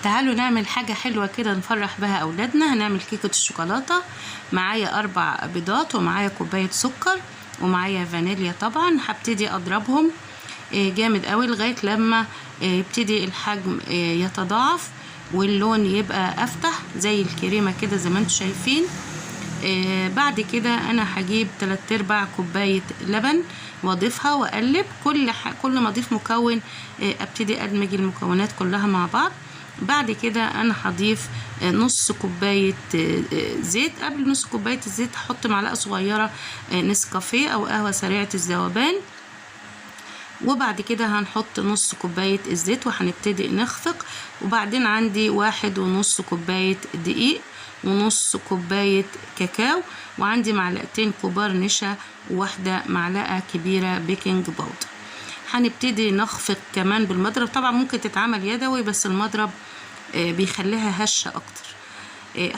تعالوا نعمل حاجة حلوة كده نفرح بها أولادنا. هنعمل كيكة الشوكولاتة. معايا 4 بيضات ومعايا كوباية سكر ومعايا فانيليا. طبعا هبتدي أضربهم جامد قوي لغاية لما يبتدي الحجم يتضاعف واللون يبقى أفتح زي الكريمة كده زي ما انتم شايفين. بعد كده أنا هجيب 3/4 كوباية لبن واضيفها واقلب. كل ما اضيف مكون ابتدي ادمج المكونات كلها مع بعض. بعد كده انا هضيف نص كوبايه زيت. قبل نص كوبايه الزيت هحط معلقه صغيره نسكافيه او قهوه سريعه الذوبان. وبعد كده هنحط نص كوبايه الزيت وهنبتدي نخفق. وبعدين عندي 1.5 كوبايه دقيق ونص كوبايه كاكاو، وعندي معلقتين كبار نشا وواحدة معلقة كبيرة بيكنج باودر. هنبتدي نخفق كمان بالمضرب. طبعا ممكن تتعمل يدوي بس المضرب بيخليها هشة اكتر.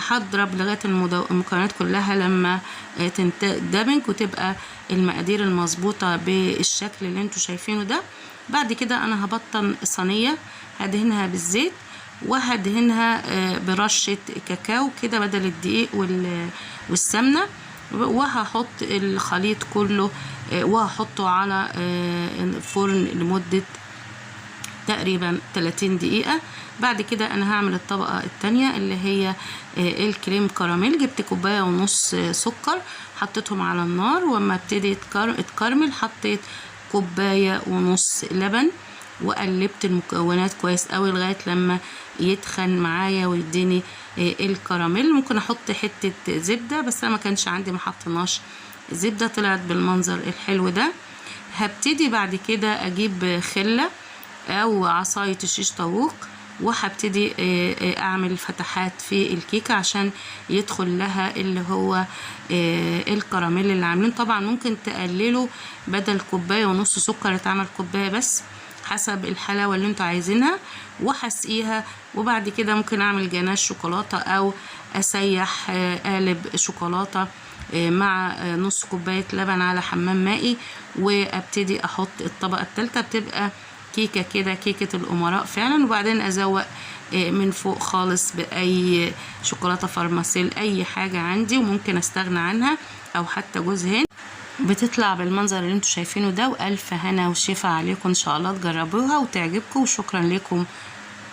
هضرب لغاية المكونات كلها لما تندمج وتبقى المقادير المظبوطة بالشكل اللي انتوا شايفينه ده. بعد كده انا هبطن صينية هدهنها بالزيت وهدهنها برشة كاكاو كده بدل الدقيق والسمنة، وهحط الخليط كله وهحطه على الفرن لمدة تقريبا 30 دقيقة. بعد كده انا هعمل الطبقة التانية اللي هي الكريم كراميل. جبت 1.5 كوباية سكر حطيتهم على النار، وما ابتدي اتكرمل حطيت 1.5 كوباية لبن وقلبت المكونات كويس قوي لغاية لما يتخن معايا ويديني الكراميل. ممكن احط حتة زبدة بس انا ما كانش عندي، ما حطيناش زبدة، طلعت بالمنظر الحلو ده. هبتدي بعد كده اجيب خلة او عصاية الشيش طاووق وهبتدي اعمل فتحات في الكيكة عشان يدخل لها اللي هو الكراميل اللي عاملين. طبعا ممكن تقللوا بدل 1.5 كوباية سكر اتعمل كوباية بس حسب الحلاوة اللي انتوا عايزينها، وهسقيها. وبعد كده ممكن اعمل جناش شوكولاتة او اسيح قالب شوكولاتة مع نص كوباية لبن على حمام مائي، وابتدي احط الطبقة الثالثة. بتبقى كيكة كده كيكة الامراء فعلا. وبعدين ازوق من فوق خالص باي شوكولاتة فارماسيل، اي حاجة عندي وممكن استغنى عنها، او حتى جوز هند. بتطلع بالمنظر اللي انتوا شايفينه ده. والف هنا وشفا عليكم، ان شاء الله تجربوها وتعجبكم. وشكرا لكم.